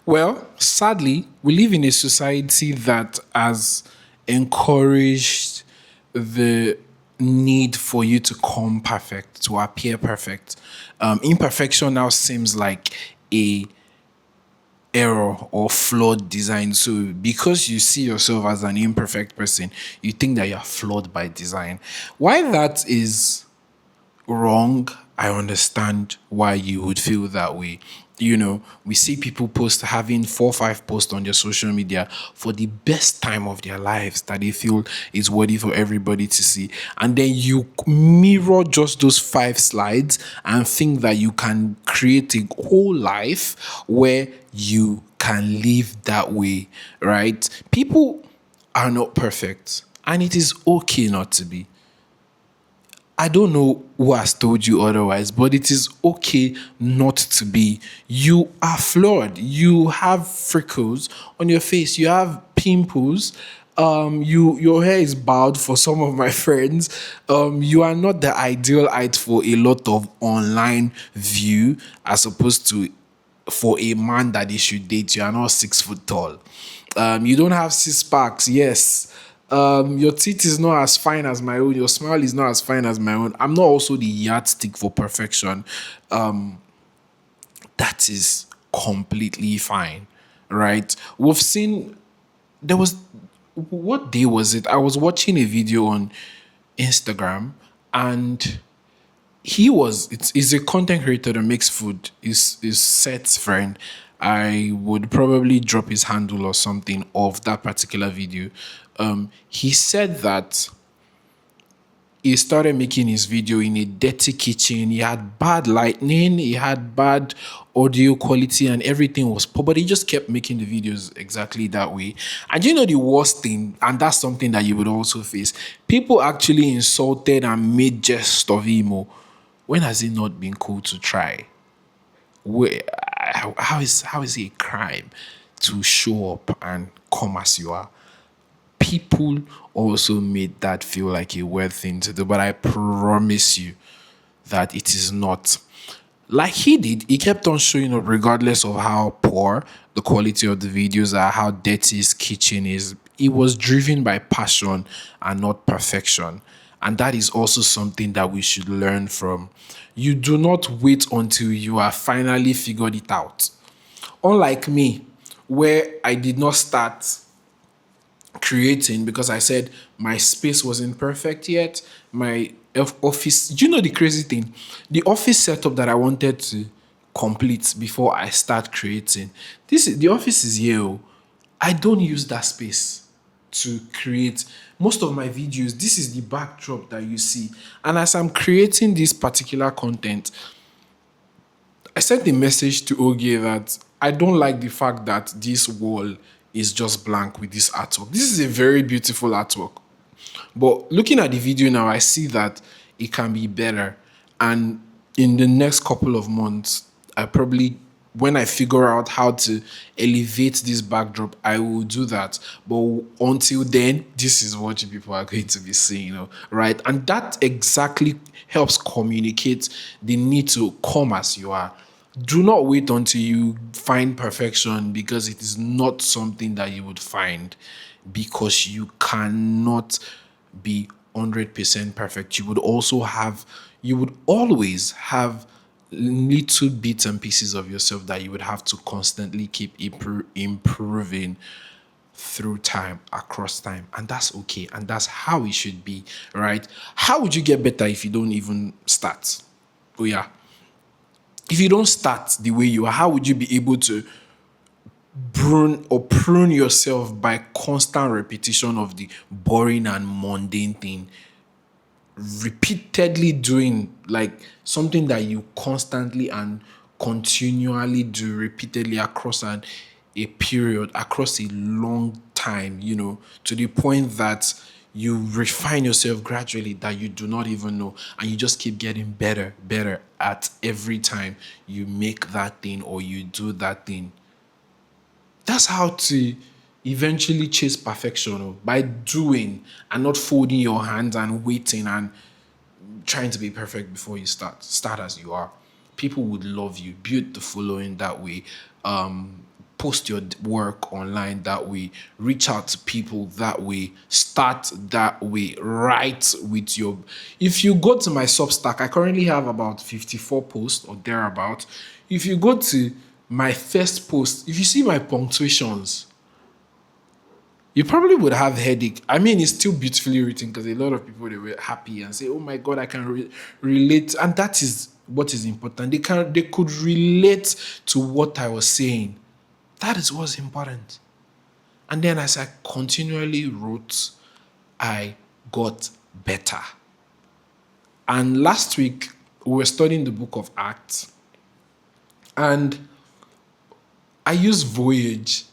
Well, sadly, we live in a society that has encouraged the need for you to come perfect, to appear perfect. Imperfection now seems like a error or flawed design. So because you see yourself as an imperfect person, you think that you're flawed by design. Why that is wrong, I understand why you would feel that way. We see people post having 4 or 5 posts on their social media for the best time of their lives that they feel is worthy for everybody to see. And then you mirror just those 5 slides and think that you can create a whole life where you can live that way, right? People are not perfect, and it is okay not to be. I don't know who has told you otherwise, but it is okay not to be. You are flawed. You have freckles on your face. You have pimples. Your hair is bald for some of my friends. You are not the ideal height for a lot of online view, as opposed to for a man that they should date. You are not 6 foot tall. You don't have 6 packs. Yes. Your teeth is not as fine as my own. Your smile is not as fine as my own. I'm not also the yardstick for perfection. That is completely fine, right? We've seen there was what day was it? I was watching a video on Instagram, and he's a content creator that makes food. Is Seth's friend. I would probably drop his handle or something of that particular video. He said that he started making his video in a dirty kitchen. He had bad lighting, he had bad audio quality, and everything was poor. But he just kept making the videos exactly that way. And the worst thing, and that's something that you would also face. People actually insulted and made jest of him. When has it not been cool to try? Where, how is it a crime to show up and come as you are? People also made that feel like a weird thing to do, but I promise you that it is not. Like he did, he kept on showing up regardless of how poor the quality of the videos are, how dirty his kitchen is. It was driven by passion and not perfection. And that is also something that we should learn from. You do not wait until you are finally figured it out. Unlike me, where I did not start creating because I said my space wasn't perfect yet. My office, the crazy thing? The office setup that I wanted to complete before I start creating. The office is here. I don't use that space to create most of my videos. This is the backdrop that you see. And as I'm creating this particular content, I sent a message to Ogie that I don't like the fact that this wall is just blank with this artwork. This is a very beautiful artwork. But looking at the video now, I see that it can be better. And in the next couple of months, when I figure out how to elevate this backdrop, I will do that. But until then, this is what you people are going to be seeing, right? And that exactly helps communicate the need to come as you are. Do not wait until you find perfection, because it is not something that you would find, because you cannot be 100% perfect. You would always have little bits and pieces of yourself that you would have to constantly keep improving through time, across time. And that's okay. And that's how it should be, right? How would you get better if you don't even start? Oh, yeah. If you don't start the way you are, how would you be able to prune yourself by constant repetition of the boring and mundane thing? Repeatedly doing, like something that you constantly and continually do repeatedly across a period, across a long time, to the point that you refine yourself gradually that you do not even know, and you just keep getting better at every time you make that thing or you do that thing. That's how to eventually chase perfection, by doing and not folding your hands and waiting and trying to be perfect before you start. Start as you are. People would love you. Build the following that way. post your work online that way, reach out to people that way, start that way, write with your. If you go to my Substack, I currently have about 54 posts or thereabout. If you go to my first post, if you see my punctuations, you probably would have headache. I mean, it's still beautifully written because a lot of people they were happy and say, "Oh my God, I can relate," and that is what is important. They could relate to what I was saying. That is what's important. And then as I continually wrote, I got better. And last week we were studying the book of Acts, and I used voyage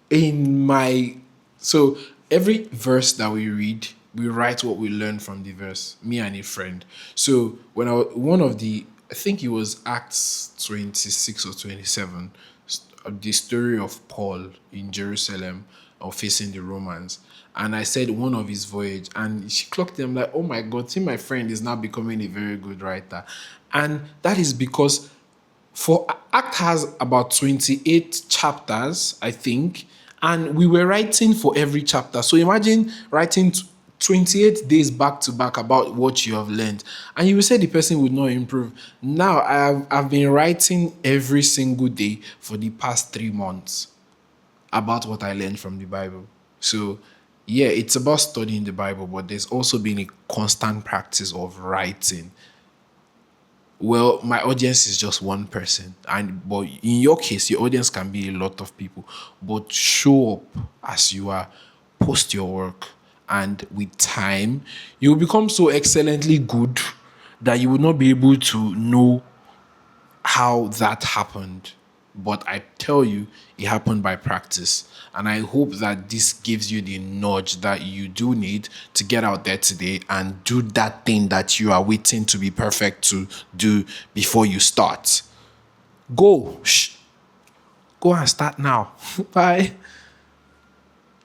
in my so every verse that we read, we write what we learn from the verse, me and a friend. So when one of the, I think it was Acts 26 or 27, the story of Paul in Jerusalem or facing the Romans, and I said one of his voyage, and she clocked them like, oh my God, see, my friend is now becoming a very good writer. And that is because for Act has about 28 chapters, I think, and we were writing for every chapter. So imagine writing 28 days back to back about what you have learned, and you will say the person would not improve. Now I've been writing every single day for the past 3 months about what I learned from the Bible. So yeah, it's about studying the Bible, but there's also been a constant practice of writing. Well, my audience is just one person, and but in your case, your audience can be a lot of people. But show up as you are, post your work, and with time, you will become so excellently good that you will not be able to know how that happened. But I tell you, it happened by practice. And I hope that this gives you the nudge that you do need to get out there today and do that thing that you are waiting to be perfect to do before you start. Go. Shh. Go and start now. Bye.